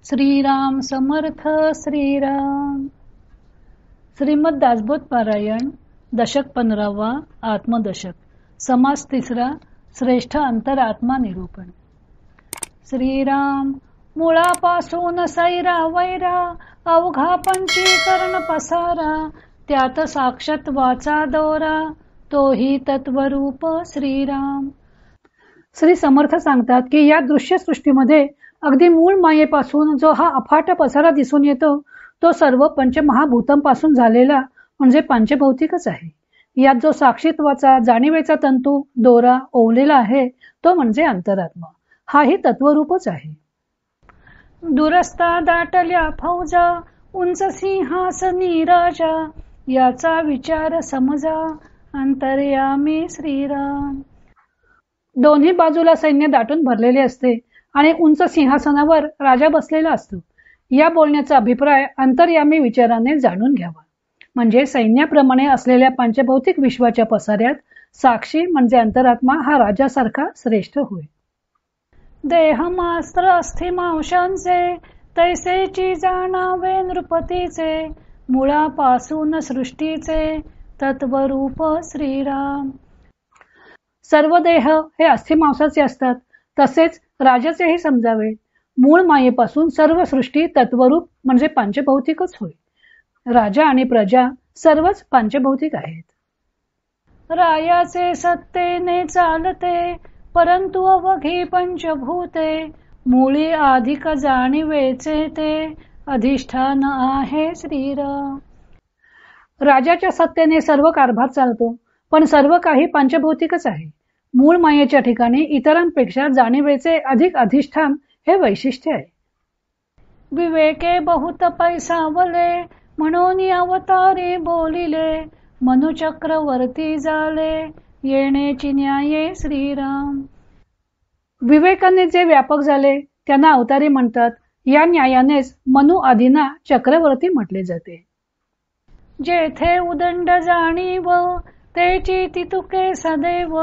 श्रीराम समर्थ श्रीराम. श्रीमद दासबोध पारायण दशक 15वा आत्मदशक. समास 3रा श्रेष्ठ अंतरात्मा निरूपण. श्रीराम मुळापासून सैरा वैरा अवघा पंचीकरण पसारा त्यात साक्षात्वाचा दोरा तोही तत्वरूप श्रीराम. श्री समर्थ सांगतात की या दृश्य सृष्टीमध्ये अगदी मूळ मायेपासून जो हा अफाट पसारा दिसून येतो तो सर्व पंचमहाभूतांपासून झालेला म्हणजे पंचभौतिकच आहे. यात जो साक्षीत्वाचा जाणीवेचा तंतू दोरा ओवलेला आहे तो म्हणजे अंतरात्मा. हाही तत्वरूपच आहे. दुरस्ता दाटल्या फौजा उंच सिंहासनी राजा याचा विचार समजा अंतर्यामी श्रीराम. दोन्ही बाजूला सैन्य दाटून भरलेले असते आणि उंच सिंहासनावर राजा बसलेला असतो. या बोलण्याचा अभिप्राय अंतर्यामी विचाराने जाणून घ्यावा. म्हणजे सैन्याप्रमाणे असलेल्या पंचभौतिक विश्वाच्या पसाऱ्यात साक्षी म्हणजे अंतरात्मा हा राजासारखा श्रेष्ठ होय. देहमास्त्र अस्थिमांशांचे तैसेची जाणावे नृपतीचे मुळापासून सृष्टीचे तत्वरूप श्रीराम. सर्व देह हे अस्थिमांसाचे असतात तसेच राजाचेही समजावे. मूळ मायेपासून सर्व सृष्टी तत्वरूप म्हणजे पंचभौतिकच होय. राजा आणि प्रजा सर्वच पंचभौतिक आहेत. रायाचे सत्तेने चालते परंतु अवघी पंचभूते मुळी अधिक जाणीवेचे ते अधिष्ठान आहे श्रीराम. राजाच्या सत्तेने सर्व कारभार चालतो पण सर्व काही पंचभौतिकच आहे. मूळ मायेच्या ठिकाणी इतरांपेक्षा जाणीवेचे अधिक अधिष्ठान हे वैशिष्ट्य आहे. विवेके बहुत पैसावले म्हणून अवतारी बोलिले मनुचक्रवर्ती झाले येण्याची न्याये श्रीराम. विवेकाने जे व्यापक झाले त्यांना अवतारी म्हणतात. या न्यायानेच मनु आदींना चक्रवर्ती म्हटले जाते. जेथे उदंड जाणीव तेची तितुके सदैव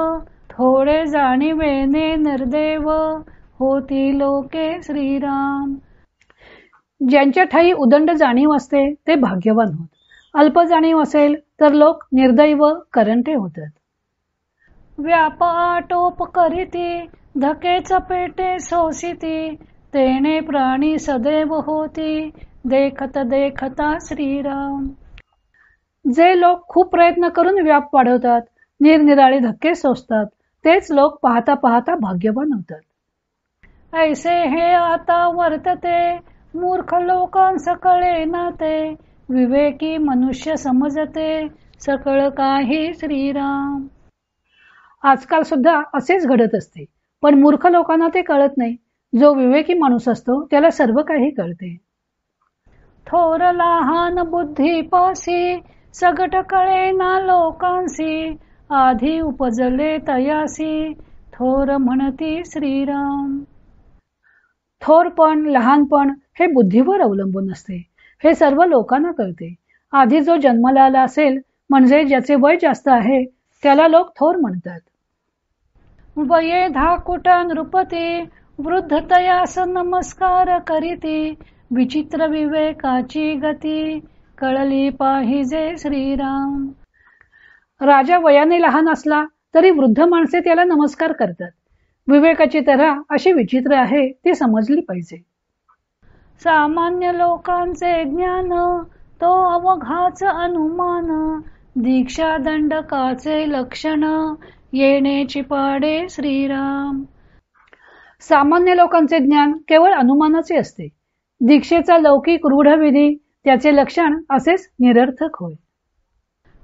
थोडे जाणीवेने निर्देव होती लोके श्रीराम. ज्यांच्या ठाई उदंड जाणीव असते ते भाग्यवान होत. अल्प जाणीव असेल तर लोक निर्दैव करंटे होतात. व्याप आटोप करीती धके चपेटे सोसिती तेने प्राणी सदैव होती देखत देखता श्रीराम. जे लोक खूप प्रयत्न करून व्याप वाढवतात निरनिराळे धक्के सोसतात तेच लोक पाहता पाहता भाग्यवान होतात. ऐसे हे आता वर्तते मूर्ख लोकांस कळे ना ते विवेकी मनुष्य समजते सकळ काही श्रीराम. आजकाल सुद्धा असेच घडत असते पण मूर्ख लोकांना ते कळत नाही. जो विवेकी माणूस असतो त्याला सर्व काही कळते. थोर लहान बुद्धी पासी सगट कळे ना लोकांसी आधी उपजले तयासी थोर म्हणती श्रीराम. थोरपण लहानपण हे बुद्धीवर अवलंबून असते. हे सर्व लोकांना कळते. आधी जो जन्माला आला असेल म्हणजे ज्याचे वय जास्त आहे त्याला लोक थोर म्हणतात. वये धाकुटा नृपती वृद्ध तयास नमस्कार करीती विचित्र विवेकाची गती कळली पाहिजे श्रीराम. राजा वयाने लहान असला तरी वृद्ध माणसे त्याला नमस्कार करतात. विवेकाची तऱ्हा अशी विचित्र आहे ती समजली पाहिजे. सामान्य लोकांचे ज्ञान तो अवघाच अनुमान दीक्षा दंडकाचे लक्षण येण्याची पाडे श्रीराम. सामान्य लोकांचे ज्ञान केवळ अनुमानाचे असते. दीक्षेचा लौकिक रूढविधी त्याचे लक्षण असेच निरर्थक होय.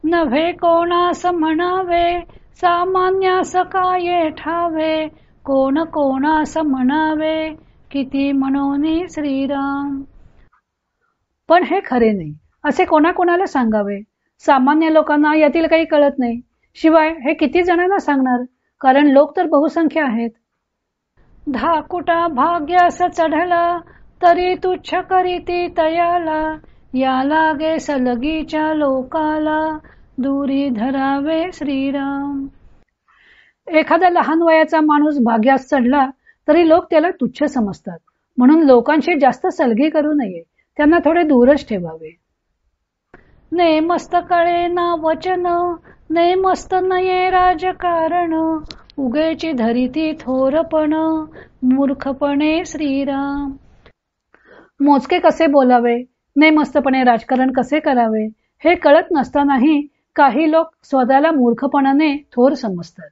नव्हे कोणास म्हणावे सामान्यास काय ठावे कोण कोणास म्हणावे किती म्हणोनी श्रीराम. पण हे खरे नाही असे कोणाकोणाला सांगावे. सामान्य लोकांना यातील काही कळत नाही. शिवाय हे किती जणांना सांगणार कारण लोक तर बहुसंख्य आहेत. धाकुटा भाग्यास चढला तरी तुच्छ करीती तयाला या लागे सलगीच्या लोकाला दूरी धरावे श्रीराम. एखादा लहान वयाचा माणूस भाग्यास चढला तरी लोक त्याला तुच्छ समजतात. म्हणून लोकांशी जास्त सलगी करू नये, त्यांना थोडे दूरच ठेवावे. नेमस्त कळे ना वचन, नेमस्त नये राजकारण, उगेची धरिती थोरपण, मूर्खपणे श्रीराम. मोजके कसे बोलावे, नेमस्तपणे राजकारण कसे करावे, हे कळत नसतानाही काही लोक स्वतःला मूर्खपणाने थोर समजतात.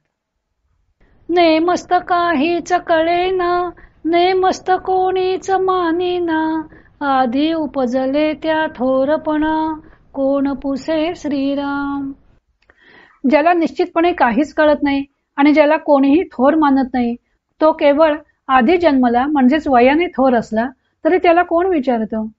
नेमस्त काहीच कळेना, नेमस्त कोणीच मानिना, आधी उपजले त्या थोरपणा, कोण पुसे श्रीराम. ज्याला निश्चितपणे काहीच कळत नाही आणि ज्याला कोणीही थोर मानत नाही, तो केवळ आधी जन्मला म्हणजेच वयाने थोर असला तरी त्याला कोण विचारतो.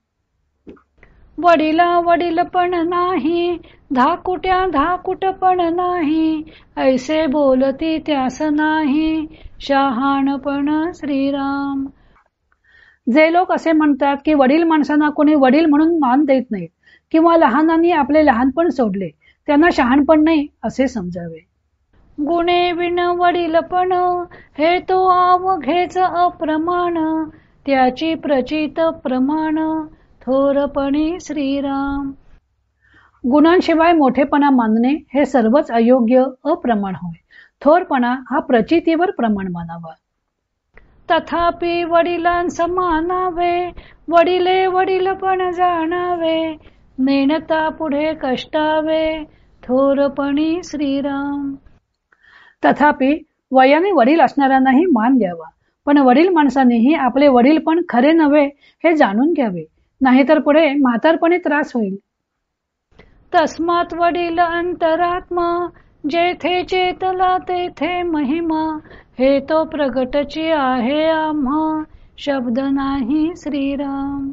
वडिला वडीलपण नाही, धाकुट्या धाकुटपण नाही, ऐसे बोलती त्यास नाही, शहाणपण श्रीराम. जे लोक असे म्हणतात की वडील माणसांना कोणी वडील म्हणून मान देत नाहीत किंवा लहानांनी आपले लहानपण सोडले, त्यांना शहाणपण नाही असे समजावे. गुणे विण वडीलपण, हे तो अवघेच अप्रमाण, त्याची प्रचित प्रमाण, थोरपणी श्रीराम. गुणांशिवाय मोठेपणा मानणे हे सर्वच अयोग्य अप्रमाण होय. थोरपणा हा प्रचितीवर प्रमाण मानावा. तथापि वडिलांस मानावे, वडिले वडीलपण जाणावे, नेणता पुढे कष्टावे, थोरपणी श्रीराम. तथापि वयाने वडील असणाऱ्यांनाही मान द्यावा, पण वडील माणसांनीही आपले वडील पण खरे नव्हे हे जाणून घ्यावे, नाहीतर पुढे म्हातारपणी त्रास होईल. तस्मात वडील अंतरात्मा, जेथे चेतला तेथे महिमा, हे तो प्रगटची आहे आम्हा, शब्द नाही श्रीराम.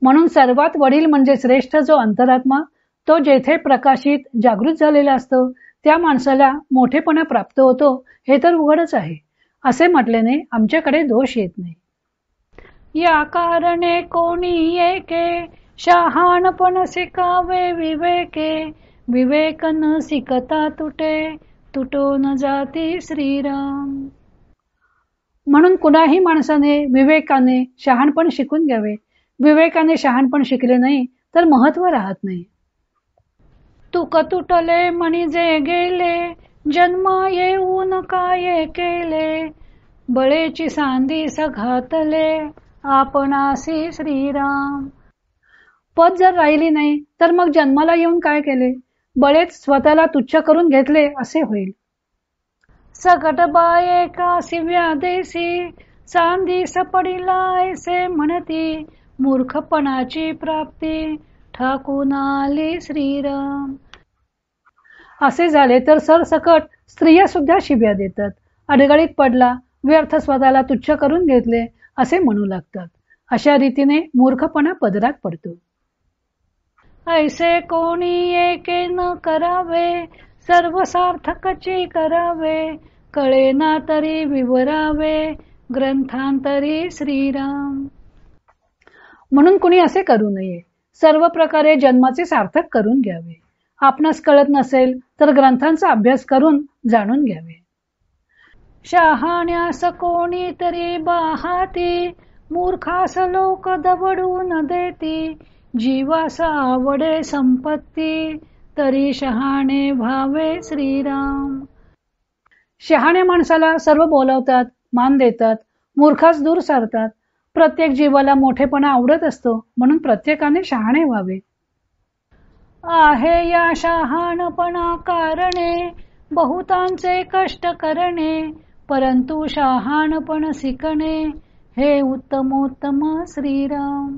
म्हणून सर्वात वडील म्हणजे श्रेष्ठ जो अंतरात्मा, तो जेथे प्रकाशित जागृत झालेला असतो त्या माणसाला मोठेपणा प्राप्त होतो हे तर उघडच आहे. असे म्हटल्याने आमच्याकडे दोष येत नाही. या कारणे कोणी एके, शहाणपण शिकावे विवेके, विवेक न शिकता तुटे, तुटो न जाती श्रीराम. म्हणून कुणाही माणसाने विवेकाने शहाणपण शिकून घ्यावे. विवेकाने शहाणपण शिकले नाही तर महत्व राहत नाही. तुक तुटले म्हणजे गेले, जन्मा येऊन काय केले, बळेची सांधीस घातले, आपणासी श्रीराम. पद जर राहिली नाही तर मग जन्माला येऊन काय केले, बळेच स्वतःला तुच्छ करून घेतले असे होईल. सकट बाये कासी व्यादेसी, सांधीस पडिला ऐसे म्हणती, मूर्खपणाची प्राप्ती, ठाकून आली श्रीराम. असे झाले तर सरसकट स्त्रिया सुद्धा शिव्या देतात. अडगळीत पडला, व्यर्थ स्वतःला तुच्छ करून घेतले असे म्हणू लागतात. अशा रीतीने मूर्खपणा पदरात पडतो. ऐसे कोणी एके न करावे, सर्व सार्थकची करावे, कळेना तरी विवरावे, ग्रंथांतरी श्रीराम. म्हणून कुणी असे करू नये. सर्व प्रकारे जन्माचे सार्थक करून घ्यावे. आपणास कळत नसेल तर ग्रंथांचा अभ्यास करून जाणून घ्यावे. शहाण्यास कोणी तरी बाहाती, मूर्खास लोक दवडून देती, जीवास आवडे संपत्ती, तरी शहाणे भावे श्रीराम. शहाण्या माणसाला सर्व बोलावतात, मान देतात, मूर्खास दूर सारतात. प्रत्येक जीवाला मोठेपणा आवडत असतो, म्हणून प्रत्येकाने शहाणे व्हावे. आहे या शहाणपणा कारणे, बहुतांचे कष्ट करणे, परंतु शहाणपण शिकणे, हे उत्तमोत्तम श्रीराम.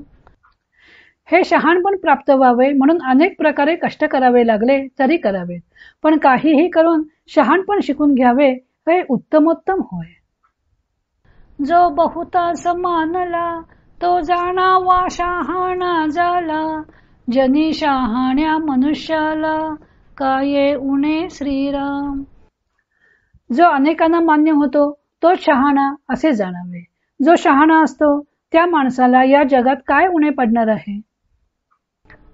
हे शहाणपण प्राप्त व्हावे म्हणून अनेक प्रकारे कष्ट करावे लागले तरी करावेत, पण काहीही करून शहाणपण शिकून घ्यावे हे उत्तमोत्तम होय. जो बहुतांस मानला, तो जाणावा शहाणा झाला, जनी शहाण्या मनुष्याला, काय उणे श्रीराम. जो अनेकांना मान्य होतो तो शहाणा असे जाणावे. जो शहाणा असतो त्या माणसाला या जगात काय उणे पडणार आहे.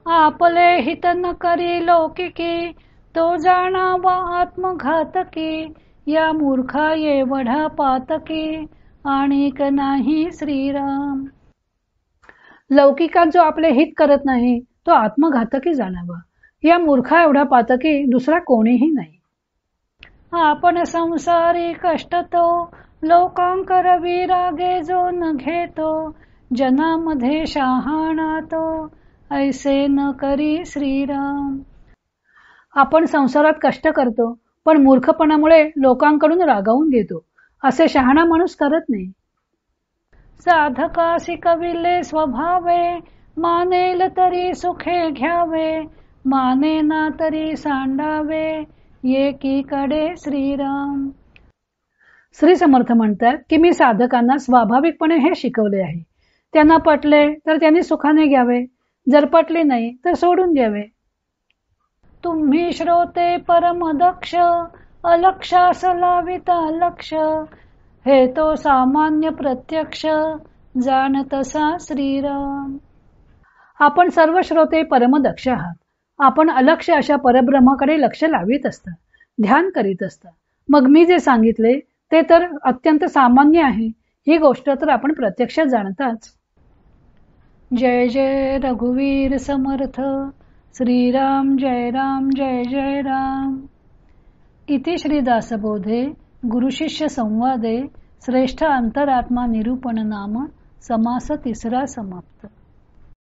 आपले हित न करी लौकिकी, तो जाणावा आत्मघातकी, या मूर्खा एवढा पातकी, आणिक नाही श्रीराम. लौकिकात जो आपले हित करत नाही तो आत्मघातकी जाणावा. या मूर्खा एवढा पातकी दुसरा कोणीही नाही. आपण संसारी कष्ट तो लोकांकर विरागे जो न घेतो. जनामध्ये शहाणा तो ऐसे न करी श्रीराम. आपण संसारात कष्ट करतो पण मूर्खपणामुळे लोकांकडून रागावून घेतो. असे शहाणा माणूस करत नाही. साधकासी कविले स्वभावे मानेल तरी सुखे घ्यावे. माने ना तरी सांडावे एकीकडे श्रीराम. श्री समर्थ म्हणतात की मी साधकांना स्वाभाविकपणे हे शिकवले आहे. त्यांना पटले तर त्यांनी सुखाने घ्यावे, जर पटले नाही तर सोडून द्यावे. तुम्ही श्रोते परमदक्ष अलक्षास लाविता लक्ष. हे तो सामान्य प्रत्यक्ष जाण तसा श्रीराम. आपण सर्व श्रोते परमदक्ष आहात. आपण अलक्ष अशा परब्रह्माकडे लक्ष लावित असता, ध्यान करीत असता. मग मी जे सांगितले ते तर अत्यंत सामान्य आहे. ही गोष्ट तर आपण प्रत्यक्ष जाणताच. जय जय रघुवीर समर्थ. श्रीराम जय राम जय जय राम. इति श्री दासबोधे गुरुशिष्य संवादे श्रेष्ठ अंतरात्मा निरूपण नाम समास 3 समाप्त.